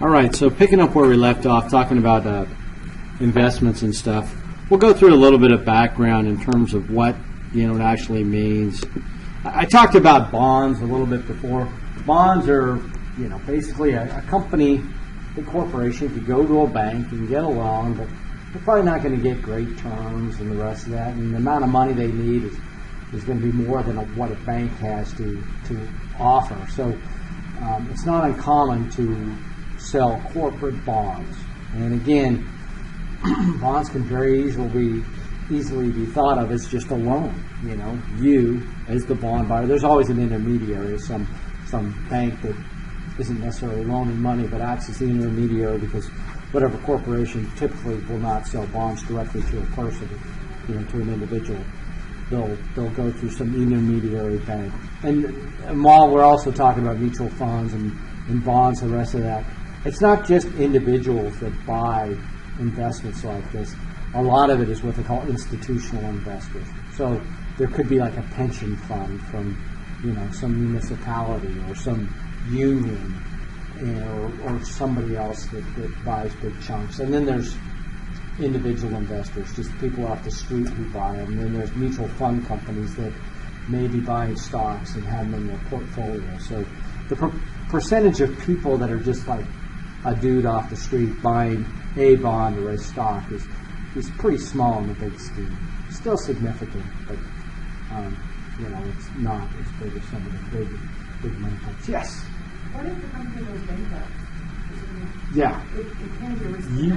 All right, so picking up where we left off, talking about investments and stuff, we'll go through a little bit of background in terms of what it actually means. I talked about bonds a little bit before. Bonds are basically a company, a corporation could go to a bank and get a loan, but they're probably not going to get great terms and the rest of that. And the amount of money they need is going to be more than what a bank has to offer. So it's not uncommon to sell corporate bonds. And again, bonds can very easily be thought of as just a loan. You as the bond buyer. There's always an intermediary, some bank that isn't necessarily loaning money but acts as the intermediary, because whatever corporation typically will not sell bonds directly to a person, to an individual. They'll go through some intermediary bank. And while we're also talking about mutual funds and bonds, the rest of that, it's not just individuals that buy investments like this. A lot of it is what they call institutional investors. So there could be like a pension fund from, some municipality or some union, or somebody else that buys big chunks. And then there's individual investors, just people off the street who buy them. And then there's mutual fund companies that may be buying stocks and have them in their portfolio. So the percentage of people that are just like a dude off the street buying a bond or a stock is pretty small in the big scheme. Still significant, but it's not as big as some of the big money types. Yes. What if the company goes bankrupt? Yeah. It can be risky.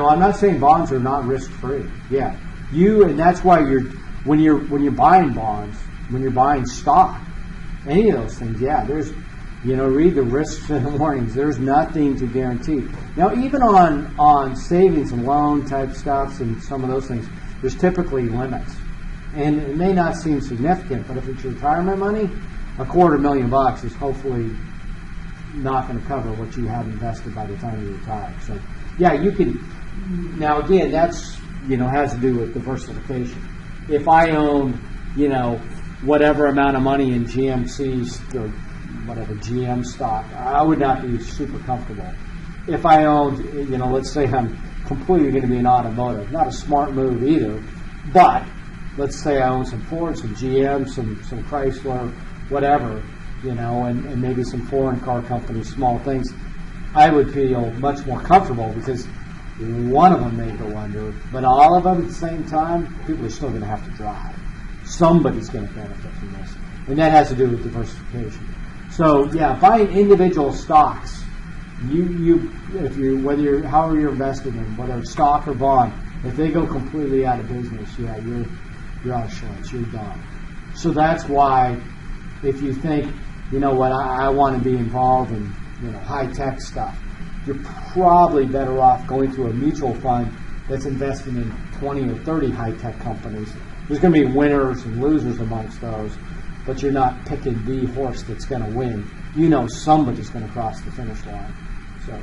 I'm not saying bonds are not risk free. Yeah. And that's why when you're buying bonds, when you're buying stock, any of those things, there's read the risks and the warnings. There's nothing to guarantee. Now, even on savings and loan type stuff and some of those things, there's typically limits. And it may not seem significant, but if it's retirement money, $250,000 is hopefully not going to cover what you have invested by the time you retire. So, you can. Now, again, that's has to do with diversification. If I own whatever amount of money in GMC's or whatever GM stock, I would not be super comfortable. If I owned, let's say I'm completely going to be in automotive, not a smart move either, but let's say I own some Ford, some GM, some Chrysler, whatever, and maybe some foreign car companies, small things, I would feel much more comfortable because one of them may go under, but all of them at the same time, people are still going to have to drive. Somebody's going to benefit from this, and that has to do with diversification. So buying individual stocks, however you're invested in, whether it's stock or bond, if they go completely out of business, you're out of shorts, you're done. So that's why, if you think, I want to be involved in high tech stuff, you're probably better off going to a mutual fund that's investing in 20 or 30 high tech companies. There's going to be winners and losers amongst those, but you're not picking the horse that's going to win. Somebody's going to cross the finish line. So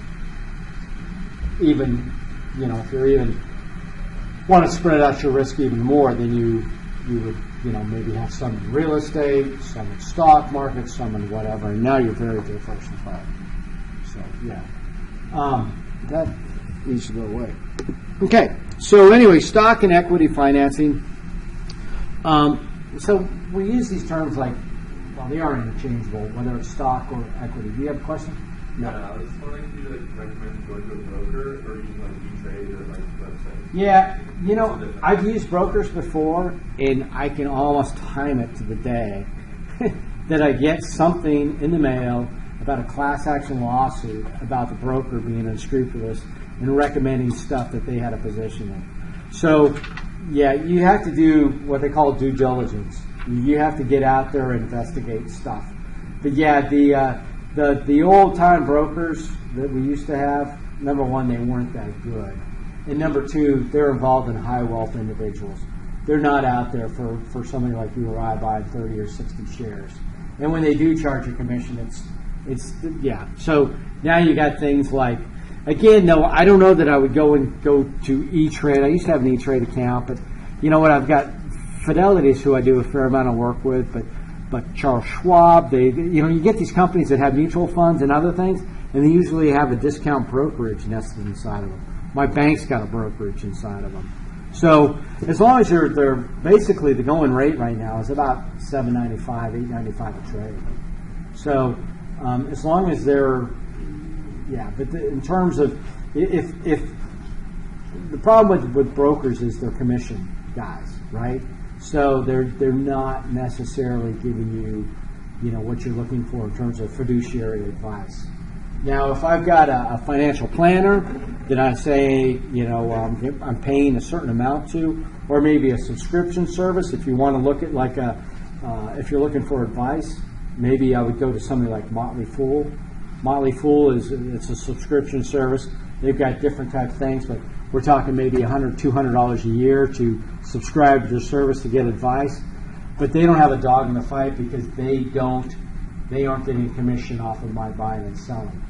even, if you're even want to spread out your risk even more, then you would, maybe have some in real estate, some in stock markets, some in whatever, and now you're very diversified. So, that needs to go away. Okay, so anyway, stock and equity financing. So we use these terms like, they are interchangeable, whether it's stock or equity. Do you have a question? No. I was just wondering if you recommend going to a broker or using E-Trade or website. Yeah, I've used brokers before, and I can almost time it to the day that I get something in the mail about a class action lawsuit about the broker being unscrupulous and recommending stuff that they had a position in. So, you have to do what they call due diligence. You have to get out there and investigate stuff. But the old time brokers that we used to have, number one, they weren't that good. And number two, they're involved in high wealth individuals. They're not out there for somebody like you or I buying 30 or 60 shares. And when they do charge a commission, it's So now you got things like, again, no, I don't know that I would go to E-Trade. I used to have an E-Trade account, but you know what? I've got Fidelity is who I do a fair amount of work with, but Charles Schwab, you get these companies that have mutual funds and other things. and they usually have a discount brokerage nested inside of them. My bank's got a brokerage inside of them. So as long as they're basically, the going rate right now is about $7.95, $8.95 a trade. So as long as they're, but in terms of, if the problem with brokers is they're commission guys, right? So they're not necessarily giving you, what you're looking for in terms of fiduciary advice. Now, if I've got a financial planner that I say, I'm paying a certain amount to, or maybe a subscription service, if you want to look at if you're looking for advice, maybe I would go to somebody like Motley Fool. Motley Fool it's a subscription service. They've got different type of things, but we're talking maybe $100, $200 a year to subscribe to their service to get advice. But they don't have a dog in the fight because they aren't getting commission off of my buying and selling.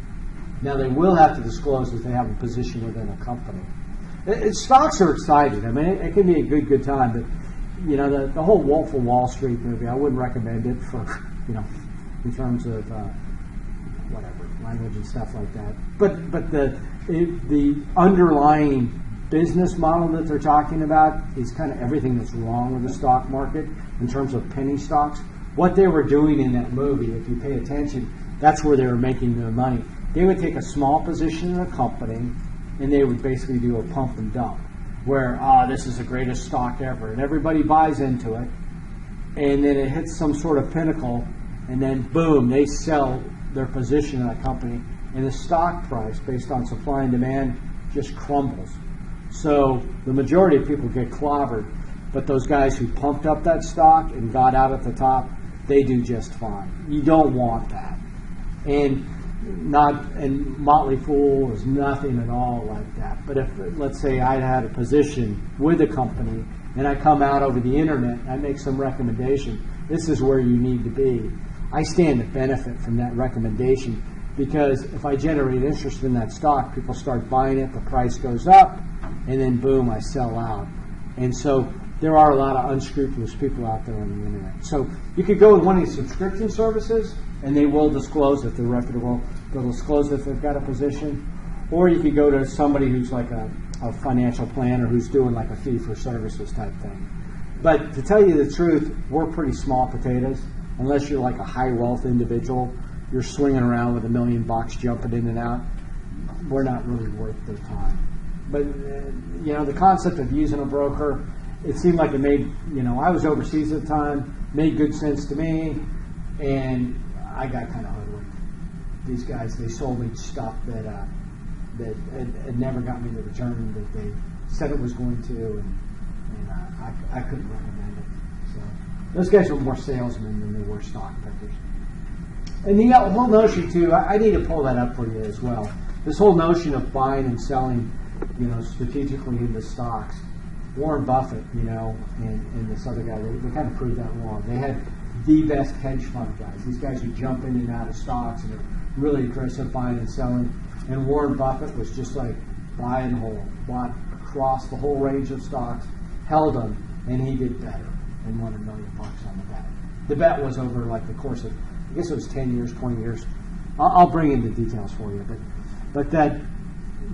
Now, they will have to disclose that they have a position within a company. Stocks are exciting. I mean, it can be a good time, but the whole Wolf of Wall Street movie, I wouldn't recommend it for in terms of whatever language and stuff like that. But the underlying business model that they're talking about is kind of everything that's wrong with the stock market in terms of penny stocks. What they were doing in that movie, if you pay attention, that's where they were making their money. They would take a small position in a company, and they would basically do a pump and dump, where, this is the greatest stock ever, and everybody buys into it, and then it hits some sort of pinnacle, and then boom, they sell their position in a company, and the stock price, based on supply and demand, just crumbles. So the majority of people get clobbered, but those guys who pumped up that stock and got out at the top, they do just fine. You don't want that. And Motley Fool is nothing at all like that. But if, let's say, I had a position with a company and I come out over the internet and I make some recommendation, this is where you need to be. I stand to benefit from that recommendation because if I generate interest in that stock, people start buying it, the price goes up, and then boom, I sell out. And so there are a lot of unscrupulous people out there on the internet. So you could go with one of these subscription services, and they will disclose if they're reputable. They'll disclose if they've got a position. Or you could go to somebody who's like a financial planner who's doing like a fee-for-services type thing. But to tell you the truth, we're pretty small potatoes. Unless you're like a high-wealth individual, you're swinging around with $1 million jumping in and out, we're not really worth their time. But, the concept of using a broker, it seemed like it made, I was overseas at the time, made good sense to me, and I got kind of hoodwinked. These guys, they sold me stuff that had never got me the return that they said it was going to, and I couldn't recommend it. So those guys were more salesmen than they were stock pickers. And the whole notion, too, I need to pull that up for you as well. This whole notion of buying and selling, strategically into stocks. Warren Buffett, and this other guy, they kind of proved that wrong. They had the best hedge fund guys. These guys who jump in and out of stocks and are really aggressive buying and selling. And Warren Buffett was just like buy and hold, bought across the whole range of stocks, held them, and he did better and won $1 million on the bet. The bet was over like the course of, I guess it was 10 years, 20 years. I'll bring in the details for you, but that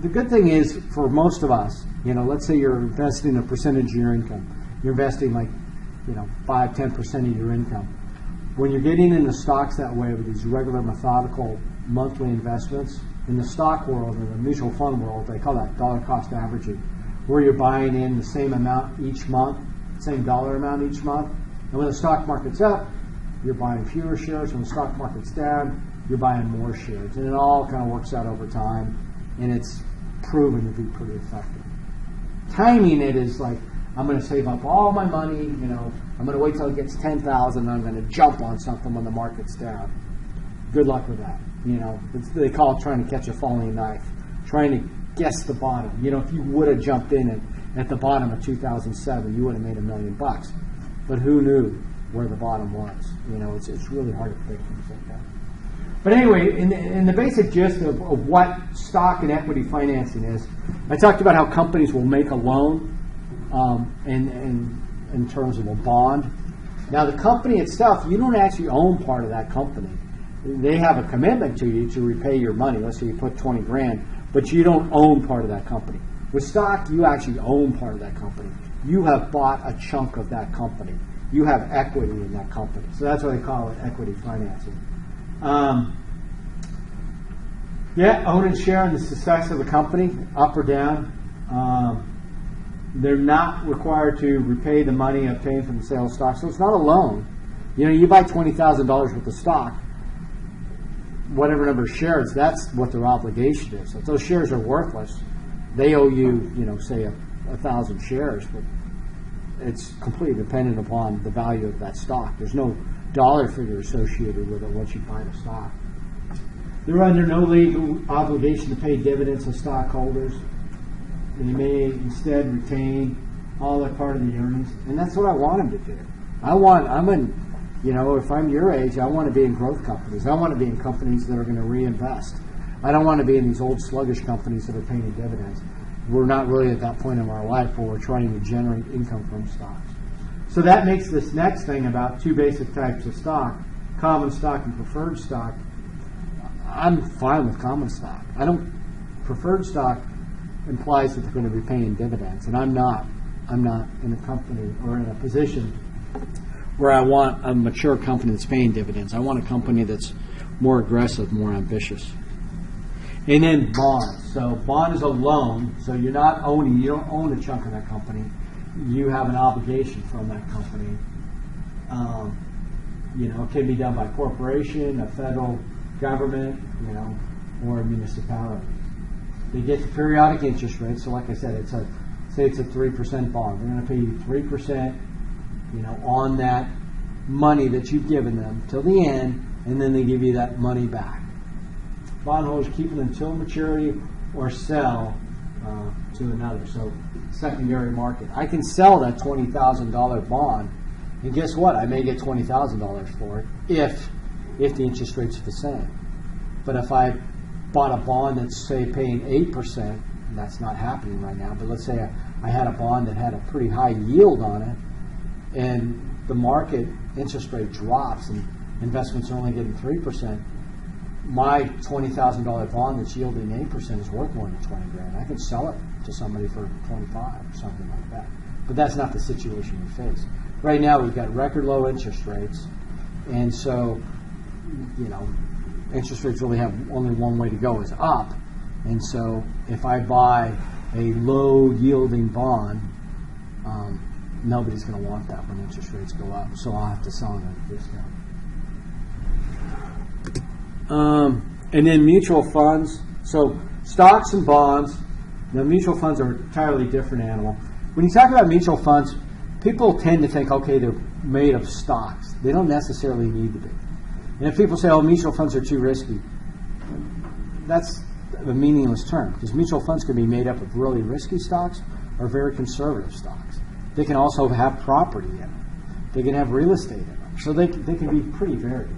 the good thing is for most of us, let's say you're investing a percentage of your income. You're investing like, 5-10% of your income. When you're getting into stocks that way with these regular methodical monthly investments, in the stock world, in the mutual fund world, they call that dollar cost averaging, where you're buying in the same amount each month, same dollar amount each month. And when the stock market's up, you're buying fewer shares. When the stock market's down, you're buying more shares. And it all kind of works out over time, and it's proven to be pretty effective. Timing it is like, I'm going to save up all my money, I'm going to wait till it gets 10,000 and I'm going to jump on something when the market's down. Good luck with that. They call it trying to catch a falling knife, trying to guess the bottom. If you would have jumped in at the bottom of 2007, you would have made $1 million. But who knew where the bottom was? It's really hard to predict things like that. But anyway, in the basic gist of what stock and equity financing is, I talked about how companies will make a loan in terms of a bond. Now, the company itself, you don't actually own part of that company. they have a commitment to you to repay your money. Let's say you put 20 grand, but you don't own part of that company. With stock, you actually own part of that company. You have bought a chunk of that company. You have equity in that company. So that's why they call it equity financing. Own and share in the success of the company, up or down. They're not required to repay the money obtained from the sale of stock. So it's not a loan. You buy $20,000 worth of stock, whatever number of shares, that's what their obligation is. If those shares are worthless, they owe you, say 1,000 shares, but it's completely dependent upon the value of that stock. There's no dollar figure associated with it once you buy the stock. They're under no legal obligation to pay dividends to stockholders. They may instead retain all or part of the earnings, and that's what I want them to do. If I'm your age, I want to be in growth companies. I want to be in companies that are going to reinvest. I don't want to be in these old sluggish companies that are paying dividends. We're not really at that point in our life where we're trying to generate income from stocks. So that makes this next thing about two basic types of stock, common stock and preferred stock. I'm fine with common stock. Preferred stock implies that they're going to be paying dividends, and I'm not in a company or in a position where I want a mature company that's paying dividends. I want a company that's more aggressive, more ambitious. And then bonds. So bond is a loan. So you don't own a chunk of that company. You have an obligation from that company. It can be done by corporation, a federal government, or a municipality. They get the periodic interest rate. So like I said, say it's a 3% bond. They're going to pay you 3%, on that money that you've given them till the end, and then they give you that money back. Bondholders keep it until maturity or sell to another. So secondary market. I can sell that $20,000 bond, and guess what? I may get $20,000 for it if the interest rate's the same. But if I bought a bond that's, say, paying 8%, that's not happening right now, but let's say I had a bond that had a pretty high yield on it, and the market interest rate drops and investments are only getting 3%, my $20,000 bond that's yielding 8% is worth more than 20 grand. I can sell it to somebody for 25 or something like that. But that's not the situation we face. Right now we've got record low interest rates, and so, interest rates really have only one way to go, is up. And so if I buy a low yielding bond, nobody's going to want that when interest rates go up, so I'll have to sell them at a discount. And then mutual funds. So stocks and bonds. Now mutual funds are an entirely different animal. When you talk about mutual funds, people tend to think, okay, they're made of stocks. They don't necessarily need to be. And if people say, oh, mutual funds are too risky, that's a meaningless term, because mutual funds can be made up of really risky stocks or very conservative stocks. They can also have property in them. They can have real estate in them. So they can be pretty varied.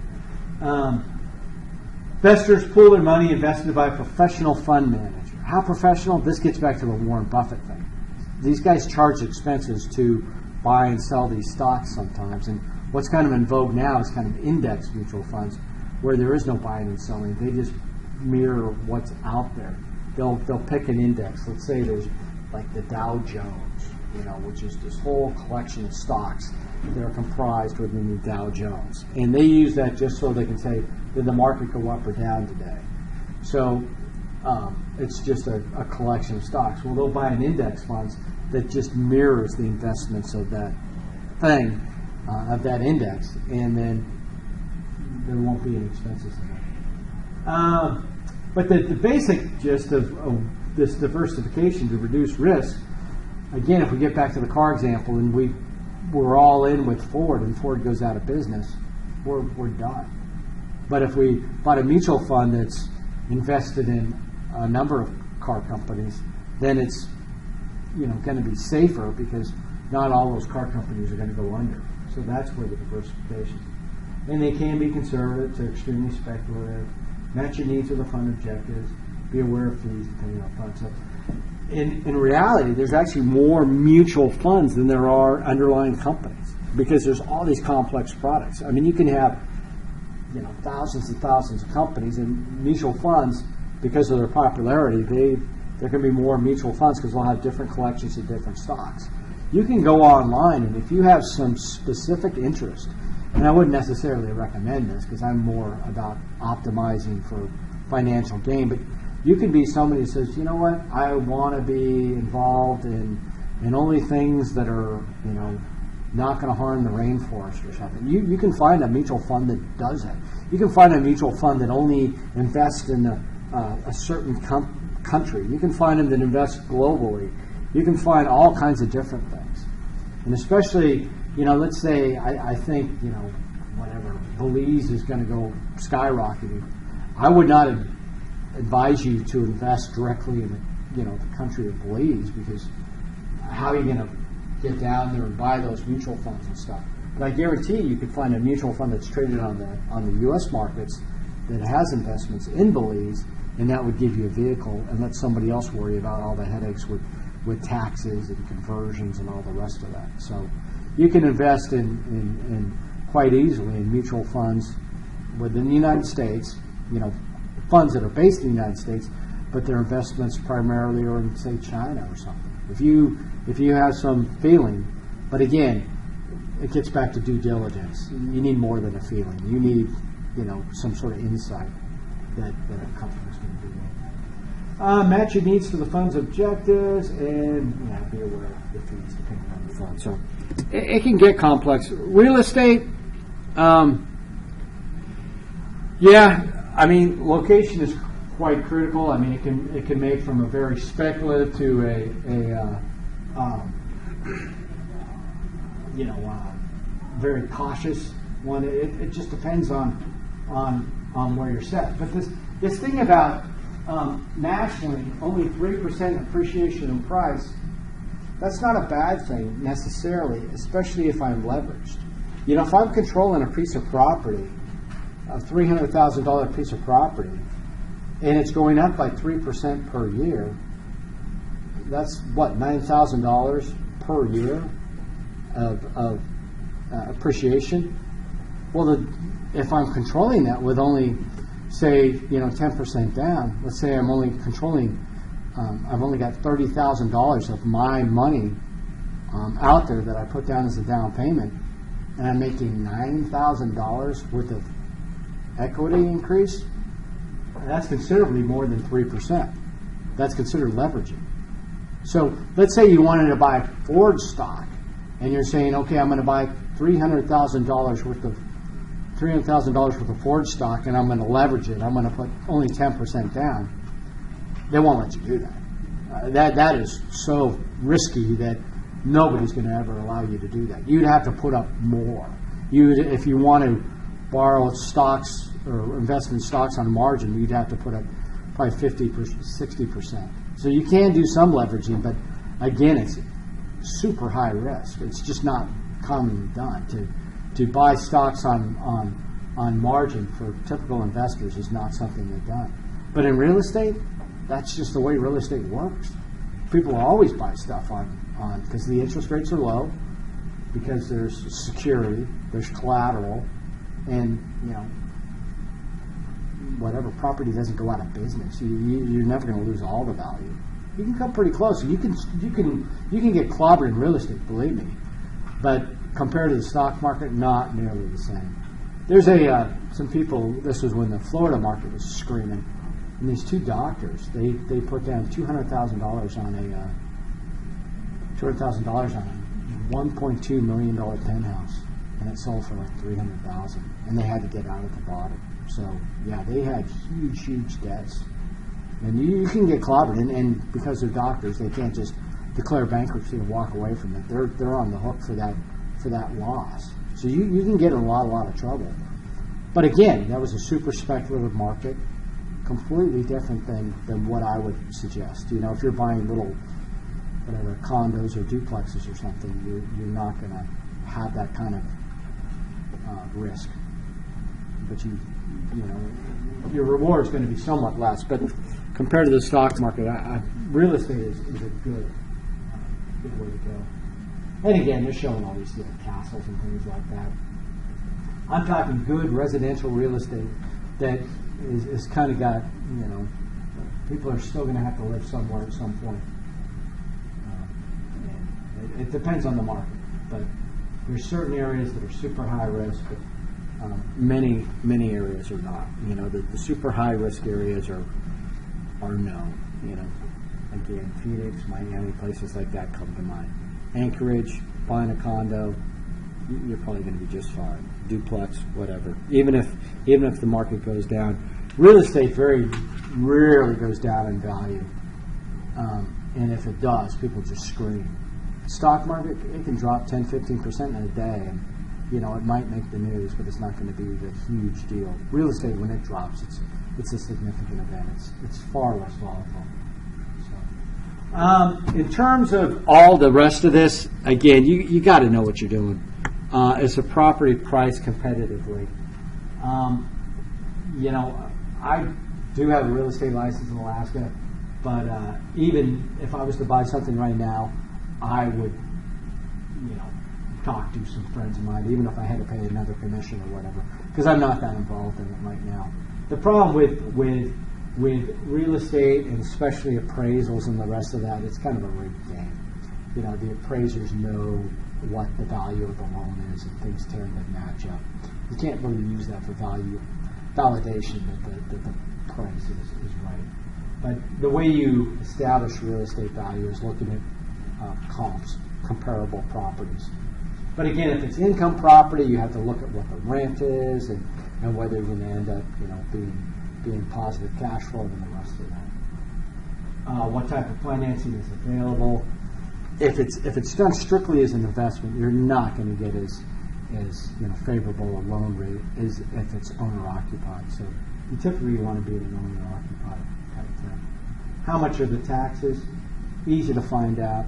Investors pool their money invested by a professional fund manager. How professional? This gets back to the Warren Buffett thing. These guys charge expenses to buy and sell these stocks sometimes. And what's kind of in vogue now is kind of index mutual funds, where there is no buying and selling. They just mirror what's out there. They'll pick an index. Let's say there's like the Dow Jones, which is this whole collection of stocks that are comprised within the Dow Jones. And they use that just so they can say, did the market go up or down today? So it's just a collection of stocks. Well, they'll buy an index fund that just mirrors the investments of that thing, of that index, and then there won't be any expenses in it. But the basic gist of this diversification to reduce risk, again, if we get back to the car example, and we're all in with Ford, and Ford goes out of business, we're done. But if we bought a mutual fund that's invested in a number of car companies, then it's going to be safer, because not all those car companies are going to go under. So that's where the diversification. And they can be conservative to extremely speculative. Match your needs with the fund objectives. Be aware of fees depending on fund. So in reality, there's actually more mutual funds than there are underlying companies, because there's all these complex products. I mean, you can have thousands and thousands of companies, and mutual funds, because of their popularity, there can be more mutual funds because they'll have different collections of different stocks. You can go online, and if you have some specific interest, and I wouldn't necessarily recommend this because I'm more about optimizing for financial gain, but you can be somebody who says, you know what, I want to be involved in only things that are, not going to harm the rainforest or something. You can find a mutual fund that does that. You can find a mutual fund that only invests in a certain country. You can find them that invest globally. You can find all kinds of different things. And especially, let's say I think, whatever, Belize is going to go skyrocketing. I would not advise you to invest directly in the country of Belize, because how are you going to get down there and buy those mutual funds and stuff? But I guarantee you could find a mutual fund that's traded on the U.S. markets that has investments in Belize, and that would give you a vehicle and let somebody else worry about all the headaches with taxes and conversions and all the rest of that. So you can invest in quite easily in mutual funds within the United States, funds that are based in the United States, but their investments primarily are in, say, China or something. If you have some feeling, but again, it gets back to due diligence. You need more than a feeling. You need, some sort of insight that a company's going to do. Match your needs to the fund's objectives, and be aware of the fees depending on the fund. So it can get complex. Real estate, location is quite critical. It can make from a very speculative to a very cautious one. It just depends on where you're set. But this thing about nationally only 3% appreciation in price, that's not a bad thing necessarily, especially if I'm leveraged. If I'm controlling a piece of property, a $300,000 piece of property, and it's going up by 3% per year, that's what, $9,000 per year of appreciation. Well, if I'm controlling that with only, say, 10% down, let's say I'm only controlling, I've only got $30,000 of my money out there that I put down as a down payment, and I'm making $9,000 worth of equity increase. That's considerably more than 3%. That's considered leveraging. So let's say you wanted to buy Ford stock, and you're saying, okay, I'm going to buy $300,000 worth of Ford stock, and I'm going to leverage it. I'm going to put only 10% down. They won't let you do that. That is so risky that nobody's going to ever allow you to do that. You'd have to put up more. If you want to borrow stocks or invest in stocks on margin, you'd have to put up probably 50%, 60%. So you can do some leveraging, but again, it's super high risk. It's just not commonly done. To buy stocks on margin for typical investors is not something they've done. But in real estate, that's just the way real estate works. People always buy stuff on because the interest rates are low, because there's security, there's collateral, and whatever, property doesn't go out of business. You're never going to lose all the value. You can come pretty close. You can get clobbered in real estate, believe me. But compared to the stock market, not nearly the same. There's some people. This was when the Florida market was screaming, and these two doctors they put down $200,000 on a $1.2 million penthouse, and it sold for like $300,000, and they had to get out at the bottom. So yeah, they had huge debts, and you can get clobbered, and because they're doctors, they can't just declare bankruptcy and walk away from it. They're on the hook for that loss. So you can get in a lot of trouble. But again, that was a super speculative market, completely different than what I would suggest. If you're buying little whatever condos or duplexes or something, you're not going to have that kind of risk. But your reward is going to be somewhat less. But compared to the stock market, real estate is a good way to go. And again, they're showing all these little castles and things like that. I'm talking good residential real estate that is kind of got, people are still going to have to live somewhere at some point. It depends on the market, but there's certain areas that are super high risk, but many areas are not. The super high risk areas are known. Again, Phoenix, Miami, places like that come to mind. Anchorage, buying a condo, you're probably going to be just fine. Duplex, whatever. Even if the market goes down, real estate very rarely goes down in value, and if it does, people just scream. Stock market, it can drop 10-15% in a day, and it might make the news, but it's not going to be the huge deal. Real estate, when it drops, it's a significant event. It's far less volatile. In terms of all the rest of this, again, you got to know what you're doing. Is a property priced competitively? I do have a real estate license in Alaska, but even if I was to buy something right now, I would, talk to some friends of mine, even if I had to pay another commission or whatever, because I'm not that involved in it right now. The problem with real estate, and especially appraisals and the rest of that, it's kind of a rigged game. The appraisers know what the value of the loan is, and things tend to match up. You can't really use that for validation that the price is right. But the way you establish real estate value is looking at comps, comparable properties. But again, if it's income property, you have to look at what the rent is and whether you're going to end up, being positive cash flow and the rest of that. What type of financing is available? If it's done strictly as an investment, you're not going to get as favorable a loan rate as if it's owner occupied. So you typically want to be in an owner occupied type thing. How much are the taxes? Easy to find out.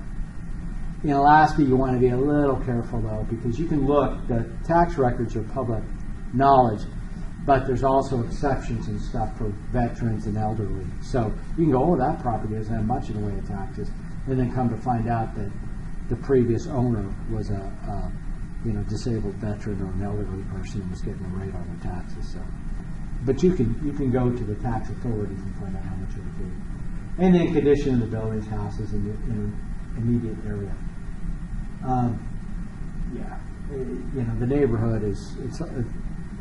In Alaska, you want to be a little careful though, because you can look. The tax records are public knowledge, but there's also exceptions and stuff for veterans and elderly. So you can go, oh, that property doesn't have much in the way of taxes, and then come to find out that the previous owner was a disabled veteran or an elderly person and was getting a rate on the taxes. So, but you can go to the tax authorities and find out how much it would be, and then condition of the buildings, houses in the immediate area. The neighborhood it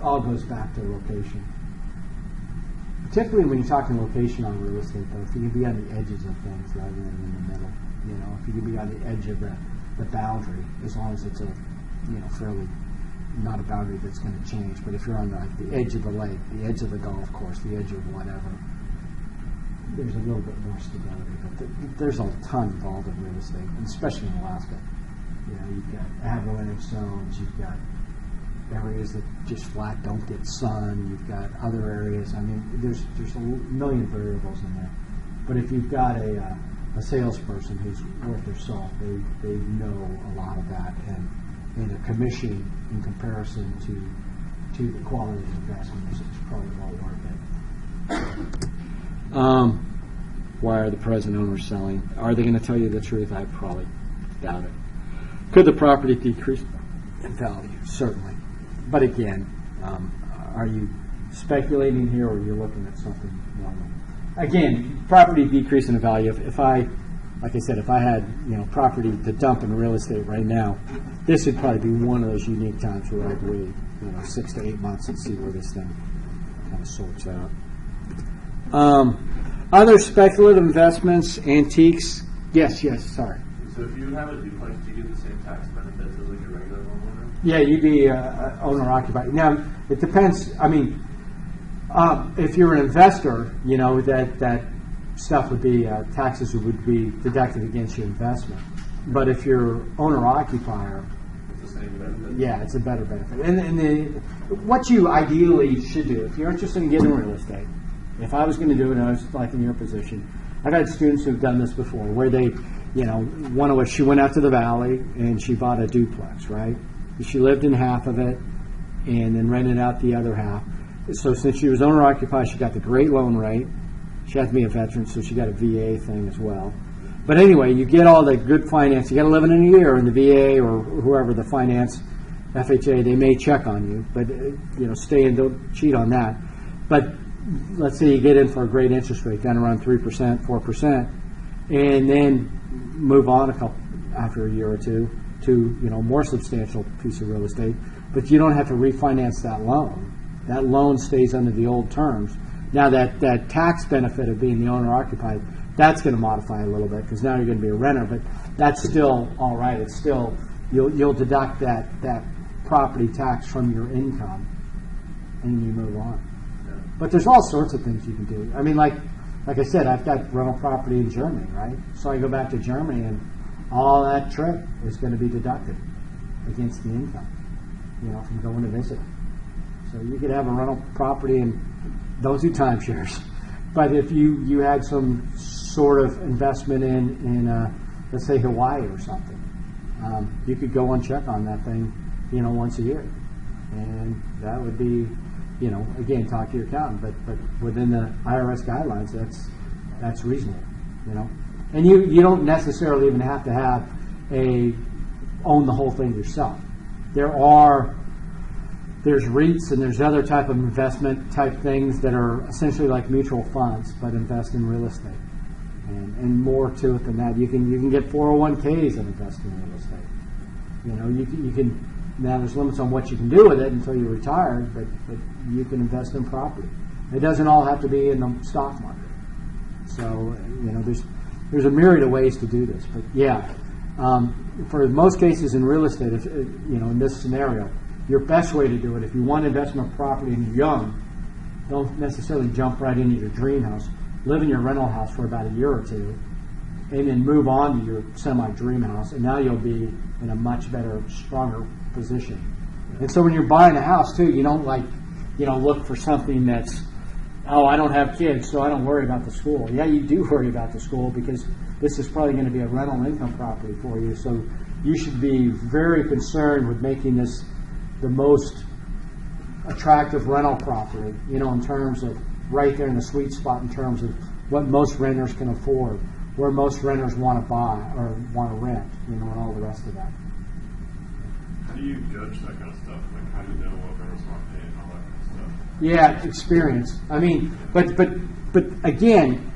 all goes back to location. Particularly when you're talking location on real estate, though, if you can be on the edges of things rather than in the middle, if you can be on the edge of the boundary, as long as it's a, fairly, not a boundary that's going to change, but if you're on the edge of the lake, the edge of the golf course, the edge of whatever, there's a little bit more stability. But there's a ton involved in real estate, and especially in Alaska. You've got avalanche zones, you've got areas that just flat don't get sun, you've got other areas. I mean, there's a million variables in there. But if you've got a salesperson who's worth their salt, they know a lot of that, and a commission in comparison to the quality of investment is probably well worth it. Why are the present owners selling? Are they going to tell you the truth? I probably doubt it. Could the property decrease in value? Certainly. But again, are you speculating here, or are you looking at something normal? Again, property decrease in value. If I had property to dump in real estate right now, this would probably be one of those unique times where I'd wait 6 to 8 months and see where this thing kind of sorts out. Other speculative investments, antiques. Yes. Sorry. So if you have a duplex, do you get the same tax benefits as like a regular homeowner? Yeah, you'd be owner occupied. Now it depends. I mean, if you're an investor, that stuff would be taxes would be deducted against your investment. But if you're owner occupier, It's the same benefit. yeah, it's a better benefit. And what you ideally should do, if you're interested in getting real estate, if I was going to do it, and I was like in your position, I've had students who've done this before, where they, one of which, she went out to the valley and she bought a duplex, right? She lived in half of it and then rented out the other half. So since she was owner occupied, she got the great loan rate. She had to be a veteran, so she got a VA thing as well. But anyway, you get all the good finance. You got to live in a year in the VA or whoever the finance FHA, they may check on you, but stay and don't cheat on that. But let's say you get in for a great interest rate, down around 3%, 4%, and then move on after a year or two to more substantial piece of real estate, but you don't have to refinance that loan. That loan stays under the old terms. Now that tax benefit of being the owner occupied, that's going to modify a little bit because now you're going to be a renter, but that's still all right. It's still you'll deduct that property tax from your income, and you move on. But there's all sorts of things you can do. I mean, like I said, I've got rental property in Germany, right? So I go back to Germany, and all that trip is going to be deducted against the income, from going to visit. So you could have a rental property and don't do timeshares. But if you had some sort of investment in let's say Hawaii or something, you could go and check on that thing, once a year, and that would be, again, talk to your accountant, but within the IRS guidelines, that's reasonable, And you don't necessarily even have to own the whole thing yourself. There's REITs and there's other type of investment type things that are essentially like mutual funds, but invest in real estate, and more to it than that. You can get 401ks and invest in real estate. You can. Now there's limits on what you can do with it until you're retired, but you can invest in property. It doesn't all have to be in the stock market. So there's a myriad of ways to do this. But yeah, for most cases in real estate, if, in this scenario, your best way to do it, if you want investment property and you're young, don't necessarily jump right into your dream house. Live in your rental house for about a year or two, and then move on to your semi-dream house, and now you'll be in a much better, stronger position. And so when you're buying a house too, you don't look for something that's, I don't have kids, so I don't worry about the school. Yeah, you do worry about the school because this is probably going to be a rental income property for you. So you should be very concerned with making this the most attractive rental property, in terms of right there in the sweet spot in terms of what most renters can afford, where most renters want to buy or want to rent, and all the rest of that. How do you judge that kind of stuff? Like, how do you know what renters want to pay and all that kind of stuff? Yeah, experience. I mean, but again,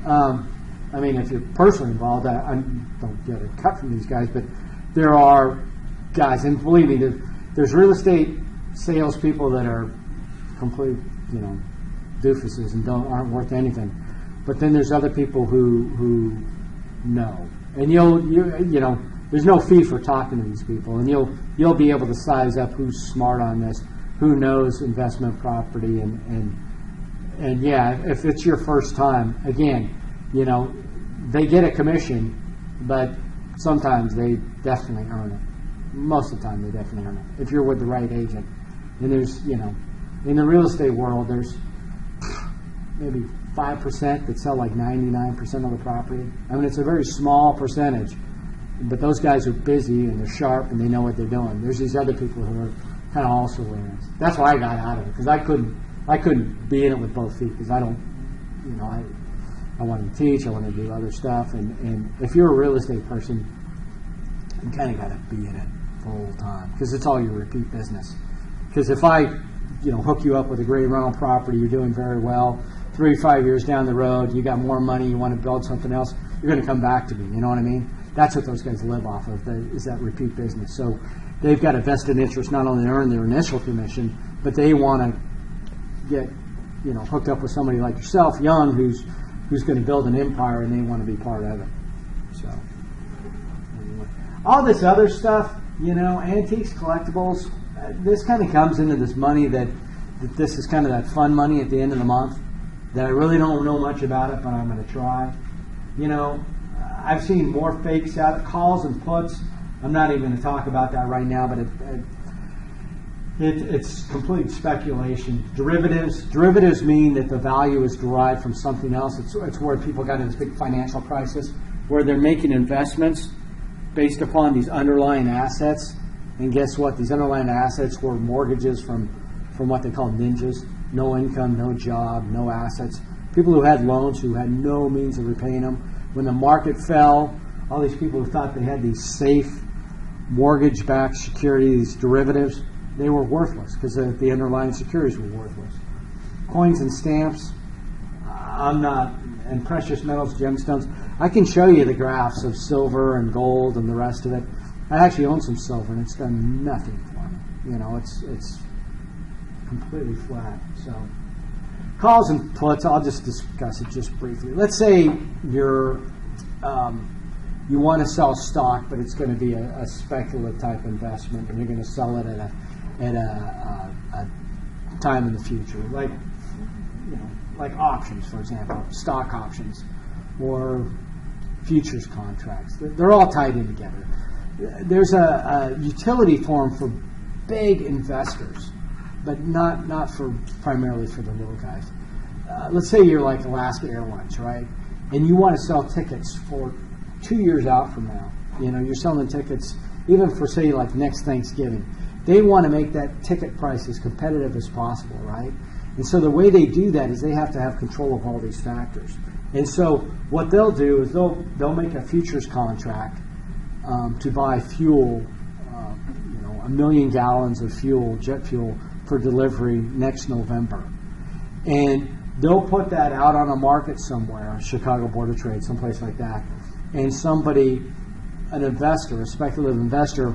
if you're personally involved, I don't get a cut from these guys, but there are guys, and believe me, there's real estate salespeople that are complete, doofuses and aren't worth anything. But then there's other people who know, and there's no fee for talking to these people, and you'll be able to size up who's smart on this, who knows investment property, and yeah, if it's your first time, again, they get a commission, but sometimes they definitely earn it. Most of the time, they definitely earn it if you're with the right agent. And there's, in the real estate world, there's maybe 5% that sell like 99% of the property. I mean, it's a very small percentage, but those guys are busy and they're sharp and they know what they're doing. There's these other people who are kind of also winners. That's why I got out of it, because I couldn't be in it with both feet, because I don't, I want to teach, I want to do other stuff, and if you're a real estate person, you kind of got to be in it full time, because it's all your repeat business. Because if I, hook you up with a great rental property, you're doing very well, 3 or 5 years down the road, you got more money, you want to build something else, you're going to come back to me, you know what I mean? That's what those guys live off of, is that repeat business. So they've got a vested interest not only to earn their initial commission, but they want to get, hooked up with somebody like yourself, young, who's going to build an empire, and they want to be part of it. So anyway. All this other stuff, antiques, collectibles, this kind of comes into this money that this is kind of that fun money at the end of the month that I really don't know much about it, but I'm going to try. I've seen more fakes out, calls and puts. I'm not even going to talk about that right now, but it's complete speculation. Derivatives mean that the value is derived from something else. It's where people got in this big financial crisis, where they're making investments based upon these underlying assets. And guess what? These underlying assets were mortgages from what they call ninjas. No income, no job, no assets. People who had loans who had no means of repaying them. When the market fell, all these people who thought they had these safe mortgage-backed securities, derivatives, they were worthless because the underlying securities were worthless. Coins and stamps, I'm not, and precious metals, gemstones. I can show you the graphs of silver and gold and the rest of it. I actually own some silver, and it's done nothing for me. You know, it's completely flat. So calls and puts, I'll just discuss it just briefly. Let's say you want to sell stock, but it's going to be a speculative type investment, and you're going to sell it at a time in the future, like options, for example, stock options or futures contracts. They're all tied in together. There's a utility form for big investors, but not for primarily for the little guys. Let's say you're like Alaska Airlines, right? And you want to sell tickets for 2 years out from now. You know, you're selling tickets even for, say, like next Thanksgiving. They want to make that ticket price as competitive as possible, right? And so the way they do that is they have to have control of all these factors. And so what they'll do is they'll make a futures contract to buy fuel, 1 million gallons of fuel, jet fuel, for delivery next November. And they'll put that out on a market somewhere, Chicago Board of Trade, someplace like that. And somebody, an investor, a speculative investor,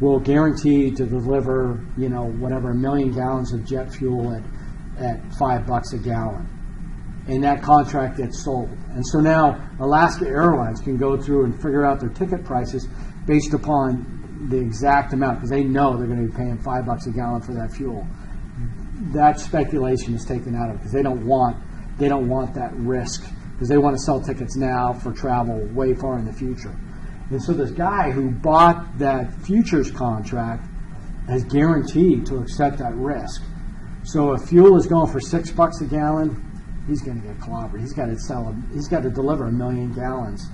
will guarantee to deliver, 1 million gallons of jet fuel at $5 a gallon. And that contract gets sold. And so now Alaska Airlines can go through and figure out their ticket prices based upon the exact amount, because they know they're going to be paying $5 a gallon for that fuel. That speculation is taken out of it because they don't want that risk, because they want to sell tickets now for travel way far in the future. And so this guy who bought that futures contract is guaranteed to accept that risk. So if fuel is going for $6 a gallon, he's going to get clobbered. He's got to deliver 1 million gallons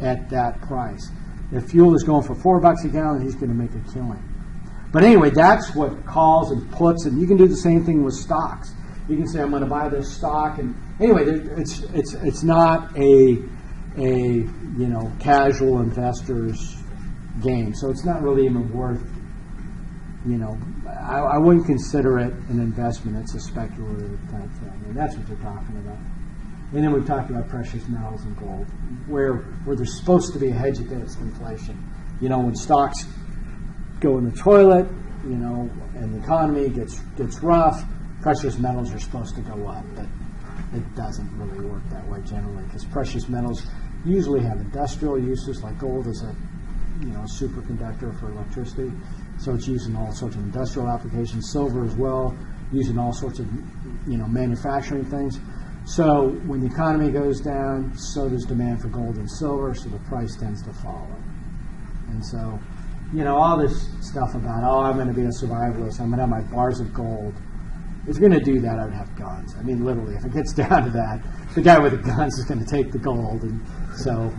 at that price. If fuel is going for $4 a gallon, he's going to make a killing. But anyway, that's what calls and puts, and you can do the same thing with stocks. You can say, I'm going to buy this stock, and anyway, it's not a casual investor's game. So it's not really even worth, I wouldn't consider it an investment. It's a speculative type thing, and that's what they're talking about. And then we've talked about precious metals and gold, where there's supposed to be a hedge against inflation. When stocks go in the toilet, and the economy gets rough, precious metals are supposed to go up, but it doesn't really work that way generally, because precious metals usually have industrial uses, like gold is a superconductor for electricity, so it's used in all sorts of industrial applications. Silver as well, used in all sorts of manufacturing things. So when the economy goes down, so does demand for gold and silver, so the price tends to follow. And so, all this stuff about, I'm going to be a survivalist, I'm going to have my bars of gold. If you're going to do that, I would have guns. I mean, literally, if it gets down to that, the guy with the guns is going to take the gold. And so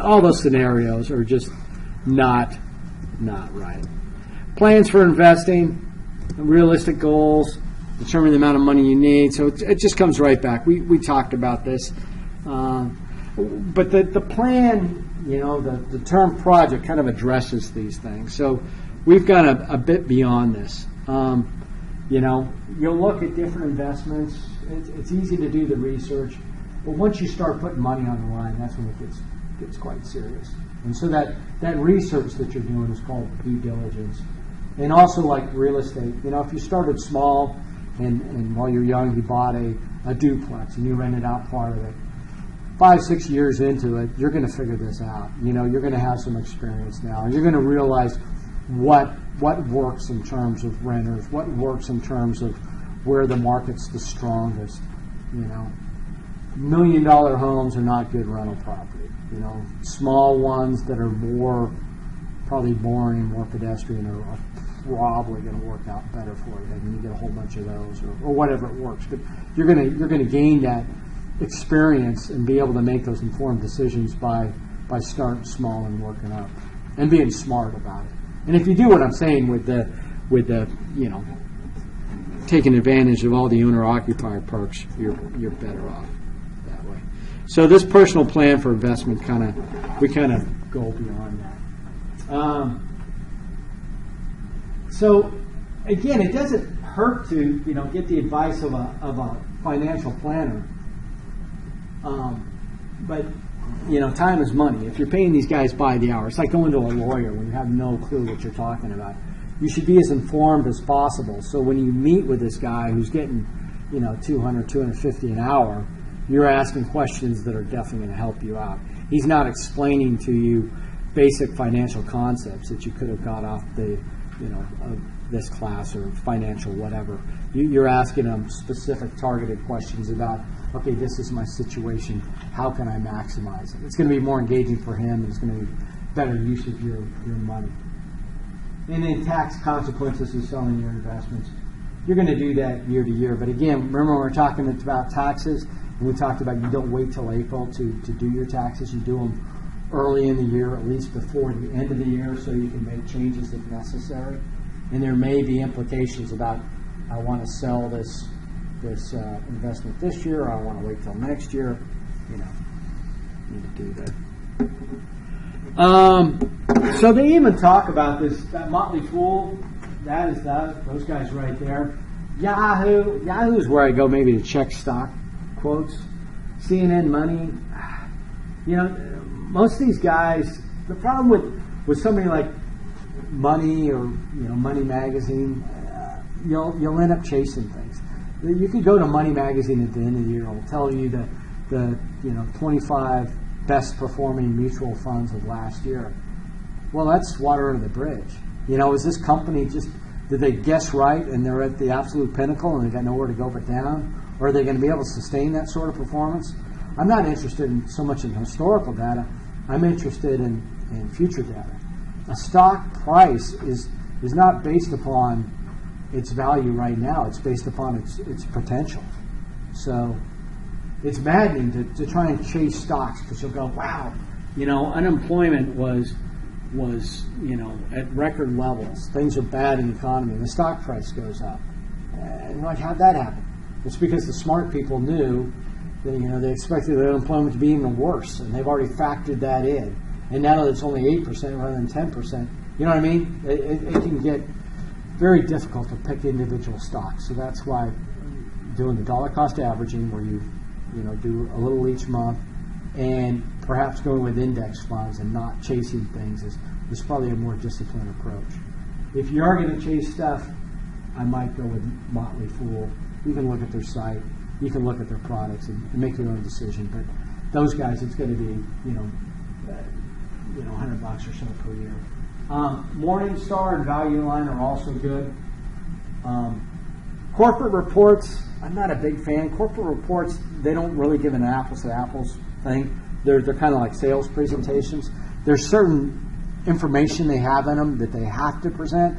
all those scenarios are just not right. Plans for investing, realistic goals, determine the amount of money you need. So it just comes right back. We talked about this. But the plan, the term project kind of addresses these things. So we've gone a bit beyond this. You'll look at different investments. It's easy to do the research, but once you start putting money on the line, that's when it gets quite serious. And so that research that you're doing is called due diligence. And also like real estate, if you started small and while you're young you bought a duplex and you rented out part of it, 5-6 years into it, you're going to figure this out. You're going to have some experience now, and you're going to realize what works in terms of renters, what works in terms of where the market's the strongest. $1 million homes are not good rental property. Small ones that are more probably boring and more pedestrian are probably going to work out better for you. And you get a whole bunch of those, or whatever it works. But you're going to gain that experience and be able to make those informed decisions by starting small and working up and being smart about it. And if you do what I'm saying with the taking advantage of all the owner-occupier perks, you're better off that way. So this personal plan for investment we kind of go beyond that. So again, it doesn't hurt to get the advice of a financial planner. But time is money. If you're paying these guys by the hour, it's like going to a lawyer when you have no clue what you're talking about. You should be as informed as possible. So when you meet with this guy who's getting 200, 250 an hour, you're asking questions that are definitely going to help you out. He's not explaining to you basic financial concepts that you could have got off the this class or financial whatever. You're asking him specific targeted questions about, okay, this is my situation, how can I maximize it? It's going to be more engaging for him, and it's going to be better use of your money. And then tax consequences of selling your investments. You're going to do that year to year. But again, remember when we're talking about taxes, and we talked about you don't wait till April to do your taxes. You do them early in the year, at least before the end of the year, so you can make changes if necessary. And there may be implications about, I want to sell this investment this year, or I want to wait till next year. Need to do that. So they even talk about that Motley Fool. That is those guys right there. Yahoo is where I go maybe to check stock quotes. CNN Money. Most of these guys, the problem with somebody like Money or Money Magazine, you'll end up chasing things. You could go to Money Magazine at the end of the year. It'll tell you the 25 best performing mutual funds of last year. Well, that's water under the bridge. Is this company did they guess right and they're at the absolute pinnacle and they got nowhere to go but down? Or are they going to be able to sustain that sort of performance? I'm not interested in so much in historical data. I'm interested in future data. A stock price is not based upon its value right now. It's based upon its potential. So it's maddening to try and chase stocks because you'll go, wow, unemployment was at record levels. Things are bad in the economy, and the stock price goes up. And you're like, how'd that happen? It's because the smart people knew that they expected the unemployment to be even worse, and they've already factored that in. And now that it's only 8% rather than 10%, you know what I mean? It can get very difficult to pick individual stocks. So that's why doing the dollar cost averaging, where you do a little each month, and perhaps going with index funds and not chasing things is probably a more disciplined approach. If you are going to chase stuff, I might go with Motley Fool. You can look at their site, you can look at their products and make your own decision. But those guys, it's going to be $100 or so per year. Morningstar and Value Line are also good. Corporate reports, I'm not a big fan. Corporate reports, they don't really give an apples to apples thing. They're kind of like sales presentations. There's certain information they have in them that they have to present,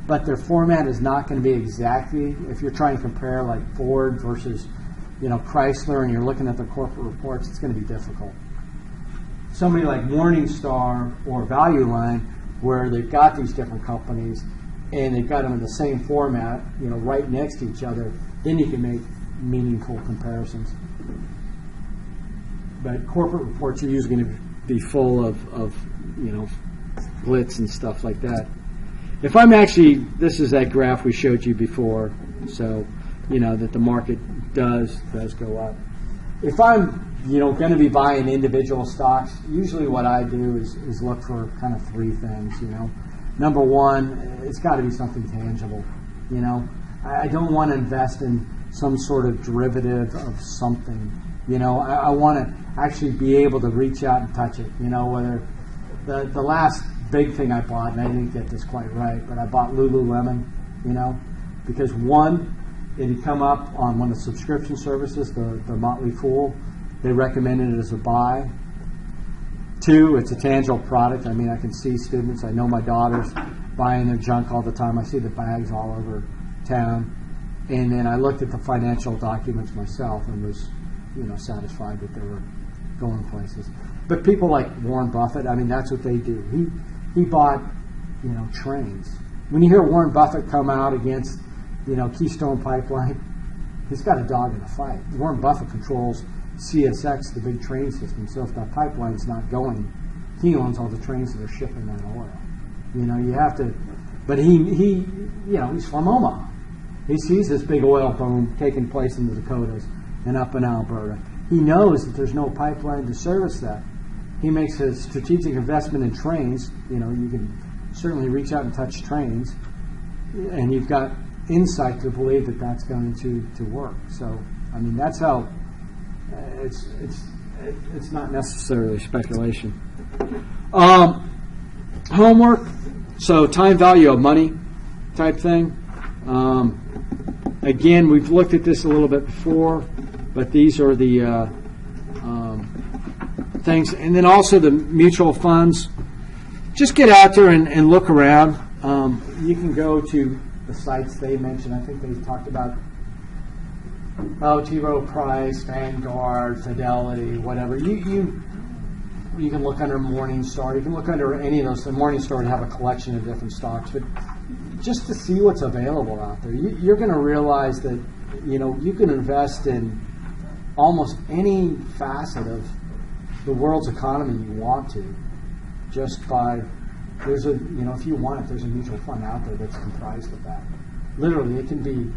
but their format is not going to be exactly, if you're trying to compare like Ford versus Chrysler and you're looking at their corporate reports, it's going to be difficult. Somebody like Morningstar or Value Line, where they've got these different companies and they've got them in the same format, right next to each other, then you can make meaningful comparisons. But corporate reports are usually going to be full of glitz and stuff like that. If I'm this is that graph we showed you before, so that the market does go up. If I'm going to be buying individual stocks, usually what I do is look for kind of three things. Number one, it's got to be something tangible. I don't want to invest in some sort of derivative of something. I want to actually be able to reach out and touch it. Whether the last big thing I bought, and I didn't get this quite right, but I bought Lululemon, because one, it had come up on one of the subscription services, the Motley Fool. They recommended it as a buy. Two, it's a tangible product. I mean, I can see students. I know my daughters buying their junk all the time. I see the bags all over town. And then I looked at the financial documents myself and was, satisfied that they were going places. But people like Warren Buffett, I mean, that's what they do. He bought, trains. When you hear Warren Buffett come out against, Keystone Pipeline, he's got a dog in the fight. Warren Buffett controls CSX, the big train system. So if that pipeline's not going, he owns all the trains that are shipping that oil. You have to But he's from Omaha. He sees this big oil boom taking place in the Dakotas and up in Alberta. He knows that there's no pipeline to service that. He makes a strategic investment in trains. You can certainly reach out and touch trains, and you've got insight to believe that that's going to work. So, I mean, that's how it's not necessarily speculation. Homework, so time value of money type thing. Again, we've looked at this a little bit before, but these are the things. And then also the mutual funds. Just get out there and look around. You can go to the sites they mentioned. I think they talked about T. Rowe Price, Vanguard, Fidelity, whatever. You can look under Morningstar. You can look under any of those. The Morningstar would have a collection of different stocks, but just to see what's available out there, you're going to realize that you can invest in almost any facet of the world's economy you want to, just by if you want it, there's a mutual fund out there that's comprised of that. Literally, it can be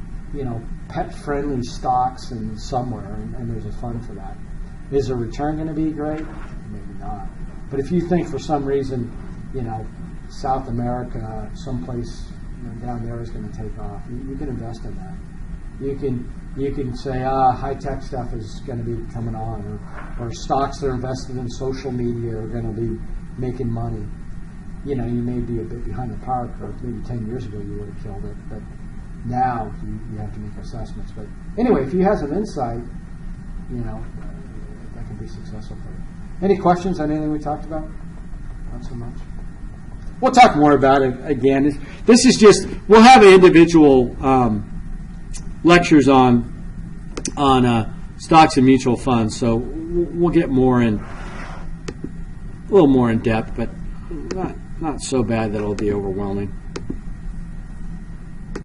pet-friendly stocks and somewhere, and there's a fund for that. Is the return going to be great? Maybe not. But if you think for some reason, South America, someplace down there is going to take off, you can invest in that. You can say, high-tech stuff is going to be coming on, or stocks that are invested in social media are going to be making money. You may be a bit behind the power curve. Maybe 10 years ago you would have killed it, but now you have to make assessments. But anyway, if you have some insight, that can be successful for you. Any questions on anything we talked about? Not so much. We'll talk more about it again. This is just, we'll have individual lectures on stocks and mutual funds, so we'll get a little more in depth, but not so bad that it'll be overwhelming.